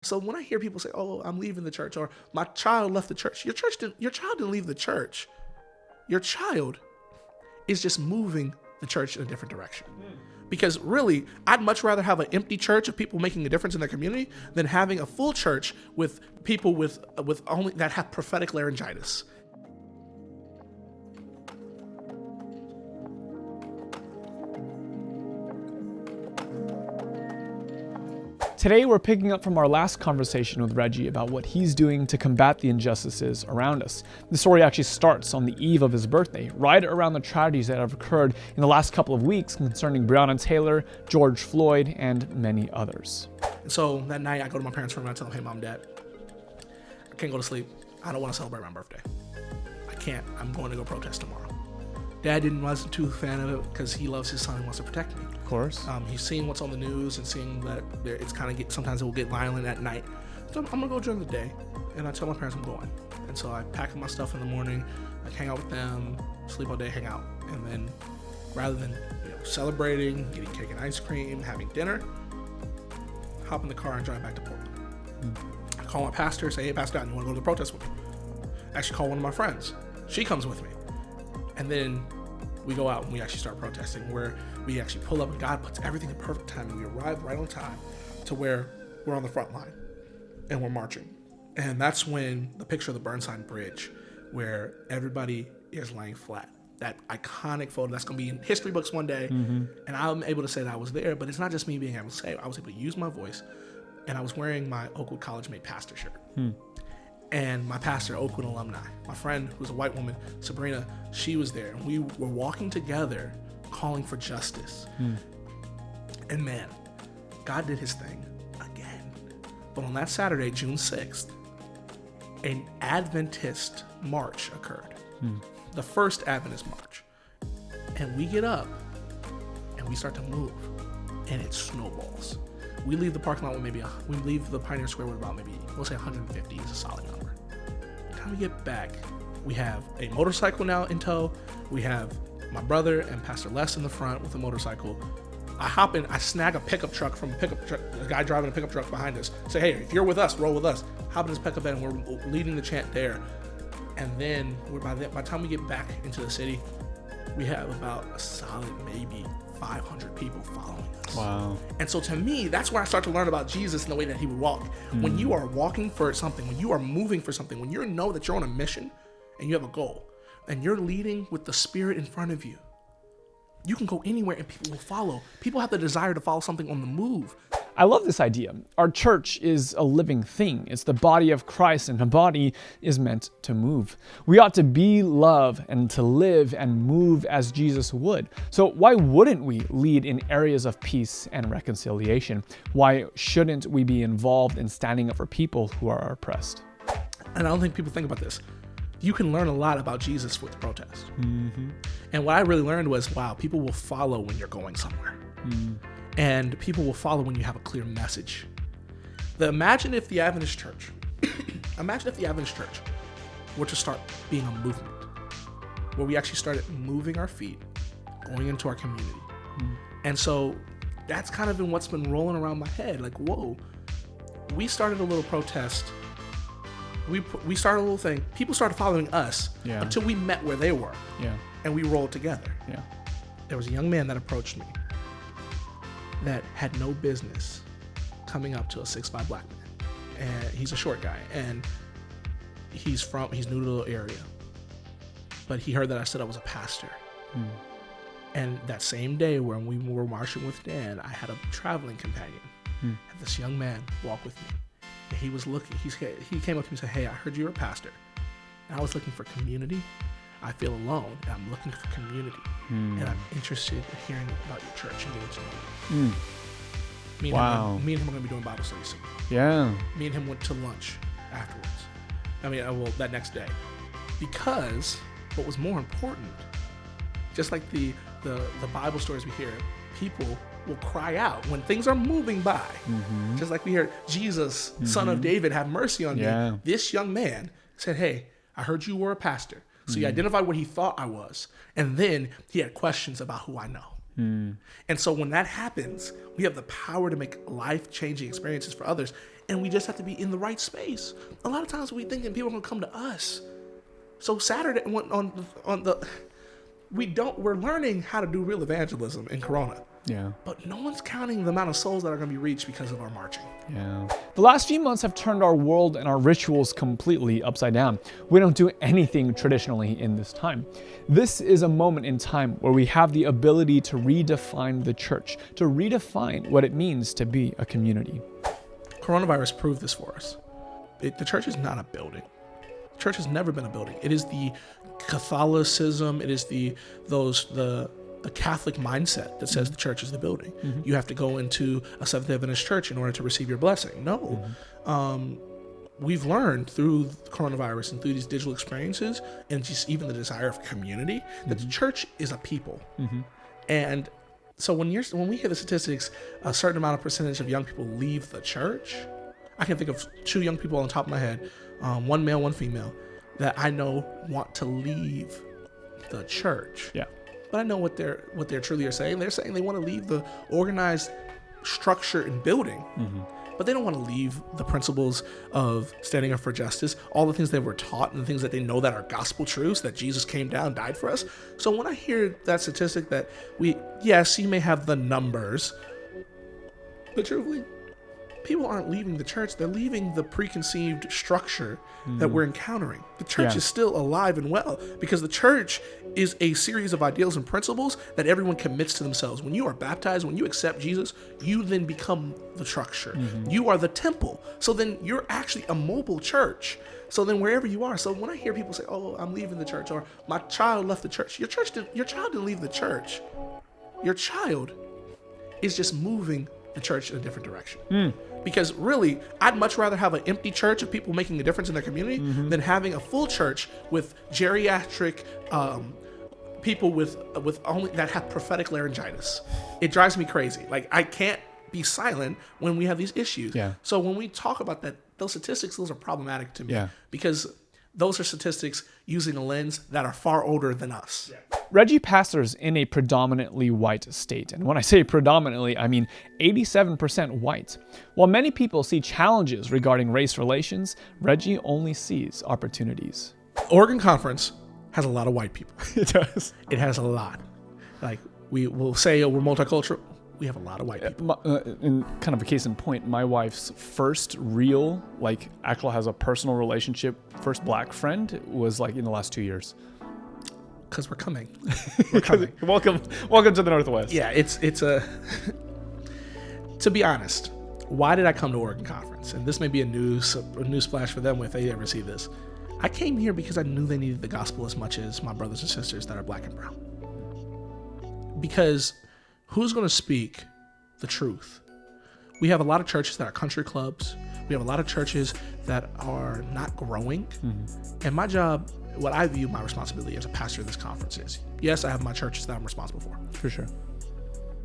So when I hear people say, "Oh, I'm leaving the church," or "My child left the church," your child didn't leave the church. Your child is just moving the church in a different direction. Because really, I'd much rather have an empty church of people making a difference in their community than having a full church with people with only that have prophetic laryngitis. Today, we're picking up from our last conversation with Reggie about what he's doing to combat the injustices around us. The story actually starts on the eve of his birthday, right around the tragedies that have occurred in the last couple of weeks concerning Breonna Taylor, George Floyd, and many others. And so that night, I go to my parents' room and I tell them, "Hey, Mom, Dad, I can't go to sleep. I don't want to celebrate my birthday. I can't. I'm going to go protest tomorrow." Dad wasn't too a fan of it because he loves his son and wants to protect me. Of course. He's seeing what's on the news and seeing that it's kind of sometimes it will get violent at night. So I'm gonna go during the day, and I tell my parents I'm going. And so I pack up my stuff in the morning, I hang out with them, sleep all day, hang out, and then rather than celebrating, getting cake and ice cream, having dinner, hop in the car and drive back to Portland. I call my pastor, say, "Hey, Pastor, you want to go to the protest with me?" I actually call one of my friends. She comes with me. And then we go out and we actually start protesting, where we actually pull up and God puts everything in perfect time, and we arrive right on time to where we're on the front line and we're marching. And that's when the picture of the Burnside Bridge, where everybody is laying flat, that iconic photo that's going to be in history books one day. And I'm able to say that I was there, but it's not just me being able to say it. I was able to use my voice, and I was wearing my Oakwood College Made Pastor shirt. And my pastor, Oakwood alumni, my friend who's a white woman, Sabrina, she was there. And we were walking together, calling for justice. And man, God did his thing again. But on that Saturday, June 6th, an Adventist march occurred. The first Adventist march. And we get up and we start to move, and it snowballs. We leave the parking lot with we leave the Pioneer Square with about we'll say 150 is a solid number. By the time we get back, we have a motorcycle now in tow. We have my brother and Pastor Les in the front with a motorcycle. I hop in, I snag a pickup truck from a guy driving a pickup truck behind us. Say, "Hey, if you're with us, roll with us." Hop in his pickup and we're leading the chant there. And then by the time we get back into the city, we have about a solid maybe 500 people following us. Wow. And so to me, that's where I start to learn about Jesus and the way that he would walk. When you are walking for something, when you are moving for something, when you know that you're on a mission and you have a goal, and you're leading with the Spirit in front of you, you can go anywhere and people will follow. People have the desire to follow something on the move. I love this idea. Our church is a living thing. It's the body of Christ, and the body is meant to move. We ought to be love and to live and move as Jesus would. So why wouldn't we lead in areas of peace and reconciliation? Why shouldn't we be involved in standing up for people who are oppressed? And I don't think people think about this. You can learn a lot about Jesus with the protest. And what I really learned was, wow, people will follow when you're going somewhere. And people will follow when you have a clear message. Imagine if the Adventist Church were to start being a movement, where we actually started moving our feet, going into our community. And so that's kind of been what's been rolling around my head. Like, whoa, we started a little protest. We started a little thing. People started following us until we met where they were. And we rolled together. There was a young man that approached me that had no business coming up to a 6'5" black man. And he's a short guy, and he's new to the area. But he heard that I said I was a pastor. And that same day when we were marching with Dan, I had a traveling companion. And this young man walked with me. And he was looking, he came up to me and said, "Hey, I heard you're a pastor. And I was looking for community. I feel alone, and I'm looking for community. And I'm interested in hearing about your church and getting to know you." Me and him are going to be doing Bible studies soon. Me and him went to lunch afterwards. That next day. Because what was more important, just like the Bible stories we hear, people will cry out when things are moving by. Just like we hear, "Jesus, Son of David, have mercy on me." This young man said, "Hey, I heard you were a pastor." So he identified what he thought I was. And then he had questions about who I know. And so when that happens, we have the power to make life-changing experiences for others. and we just have to be in the right space. A lot of times we thinking people are gonna come to us. So Saturday we're learning how to do real evangelism in Corona. Yeah. But no one's counting the amount of souls that are going to be reached because of our marching. Yeah. The last few months have turned our world and our rituals completely upside down. We don't do anything traditionally in this time. This is a moment in time where we have the ability to redefine the church, to redefine what it means to be a community. Coronavirus proved this for us. The church is not a building. The church has never been a building. It is the Catholicism, it is the Catholic mindset that says the church is the building. Mm-hmm. You have to go into a Seventh-day Adventist church in order to receive your blessing. No. Mm-hmm. We've learned through the coronavirus and through these digital experiences and just even the desire of community that the church is a people. Mm-hmm. And so when we hear the statistics, a certain amount of percentage of young people leave the church. I can think of 2 young people on the top of my head, one male, one female, that I know want to leave the church. Yeah. But I know what they're truly are saying. They're saying they want to leave the organized structure and building, but they don't want to leave the principles of standing up for justice, all the things they were taught and the things that they know that are gospel truths, that Jesus came down, died for us. So when I hear that statistic that yes, you may have the numbers, but truthfully, people aren't leaving the church. They're leaving the preconceived structure that we're encountering. The church is still alive and well because the church is a series of ideals and principles that everyone commits to themselves. When you are baptized, when you accept Jesus, you then become the structure. You are the temple. So then you're actually a mobile church. So then wherever you are. So when I hear people say, "Oh, I'm leaving the church," or "My child left the church," your child didn't leave the church. Your child is just moving the church in a different direction. Because really, I'd much rather have an empty church of people making a difference in their community than having a full church with geriatric people with only that have prophetic laryngitis. It drives me crazy. Like, I can't be silent when we have these issues. Yeah. So when we talk about that, those statistics, those are problematic to me. Yeah. Because those are statistics using a lens that are far older than us. Yeah. Reggie pastors in a predominantly white state. And when I say predominantly, I mean 87% white. While many people see challenges regarding race relations, Reggie only sees opportunities. Oregon Conference has a lot of white people. It does. It has a lot. Like, we will say, we're multicultural. We have a lot of white people. In kind of a case in point, my wife's first real, actually has a personal relationship, first black friend was in the last 2 years. Because we're coming. We're coming. Welcome to the Northwest. Yeah, it's a... To be honest, why did I come to Oregon Conference? And this may be a news splash for them if they ever see this. I came here because I knew they needed the gospel as much as my brothers and sisters that are black and brown. Because who's going to speak the truth? We have a lot of churches that are country clubs. We have a lot of churches that are not growing. And my job, what I view my responsibility as a pastor of this conference is, yes, I have my churches that I'm responsible for. For sure.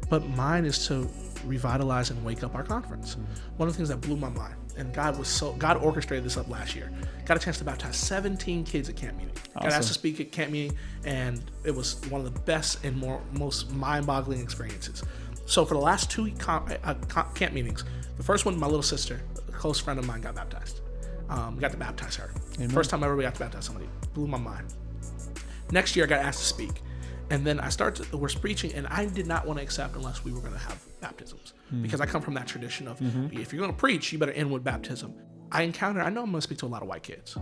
But mine is to revitalize and wake up our conference. One of the things that blew my mind, and God orchestrated this up last year. Got a chance to baptize 17 kids at camp meeting. Awesome. Got asked to speak at camp meeting, and it was one of the best and most mind-boggling experiences. So for the last 2 camp meetings, the first one, my little sister, a close friend of mine, got baptized. Got to baptize her. Amen. First time ever we got to baptize somebody. Blew my mind. Next year, I got asked to speak. And then we're preaching, and I did not want to accept unless we were going to have baptisms. Because I come from that tradition of, if you're going to preach, you better end with baptism. I know I'm going to speak to a lot of white kids,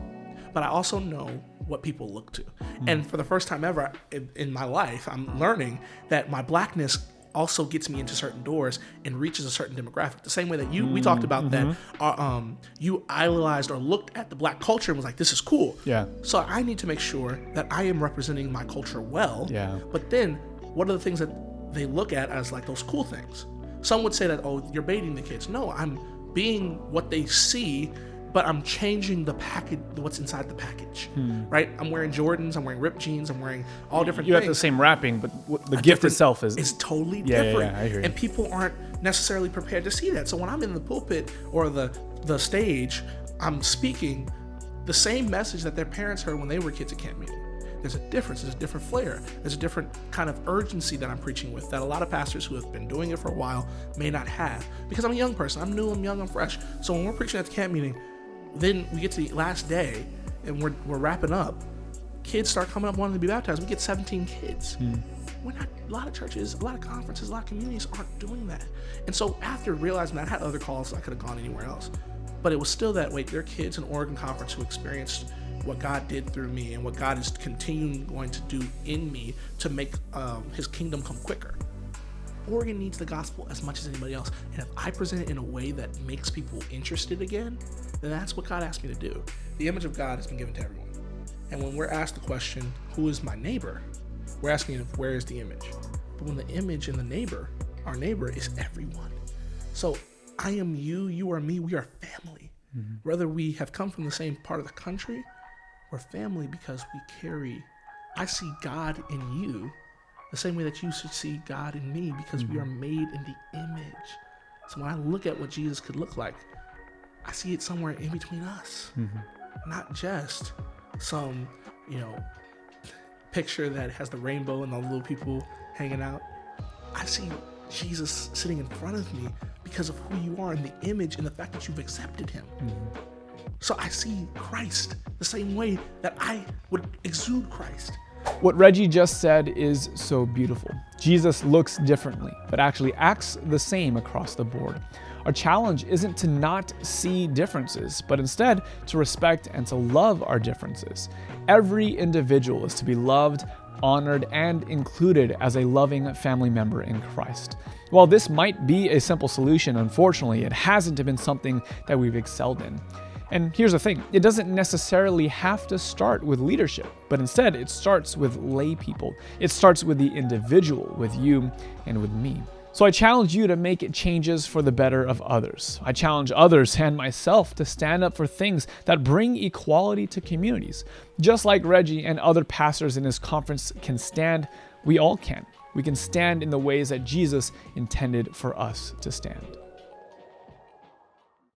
but I also know what people look to. And for the first time ever in my life, I'm learning that my blackness also gets me into certain doors and reaches a certain demographic. The same way that we talked about that you idolized or looked at the black culture and was like, this is cool. Yeah. So I need to make sure that I am representing my culture well. Yeah. But then what are the things that they look at as those cool things? Some would say that, oh, you're baiting the kids. No, I'm being what they see, but I'm changing the package, what's inside the package, right? I'm wearing Jordans, I'm wearing ripped jeans, I'm wearing all different things. You have the same wrapping, but the gift itself is totally different. Yeah, I hear you. And people aren't necessarily prepared to see that. So when I'm in the pulpit or the stage, I'm speaking the same message that their parents heard when they were kids at camp meeting. There's a difference. There's a different flair. There's a different kind of urgency that I'm preaching with that a lot of pastors who have been doing it for a while may not have. Because I'm a young person. I'm new, I'm young, I'm fresh. So when we're preaching at the camp meeting, then we get to the last day and we're wrapping up. Kids start coming up wanting to be baptized. We get 17 kids. We're not, a lot of churches, a lot of conferences, a lot of communities aren't doing that. And so after realizing that, I had other calls, I could have gone anywhere else. But it was still that, wait, there are kids in Oregon Conference who experienced what God did through me and what God is continuing going to do in me to make his kingdom come quicker. Oregon needs the gospel as much as anybody else. And if I present it in a way that makes people interested again, then that's what God asked me to do. The image of God has been given to everyone. And when we're asked the question, who is my neighbor? We're asking where is the image? But when the image and the neighbor, our neighbor is everyone. So I am you, you are me, we are family. Whether we have come from the same part of the country, we're family because we carry, I see God in you the same way that you should see God in me because we are made in the image. So when I look at what Jesus could look like, I see it somewhere in between us, not just some, picture that has the rainbow and the little people hanging out. I see Jesus sitting in front of me because of who you are and the image and the fact that you've accepted him. So I see Christ the same way that I would exude Christ. What Reggie just said is so beautiful. Jesus looks differently, but actually acts the same across the board. Our challenge isn't to not see differences, but instead to respect and to love our differences. Every individual is to be loved, honored, and included as a loving family member in Christ. While this might be a simple solution, unfortunately, it hasn't been something that we've excelled in. And here's the thing, it doesn't necessarily have to start with leadership, but instead it starts with lay people. It starts with the individual, with you and with me. So I challenge you to make changes for the better of others. I challenge others and myself to stand up for things that bring equality to communities. Just like Reggie and other pastors in his conference can stand, we all can. We can stand in the ways that Jesus intended for us to stand.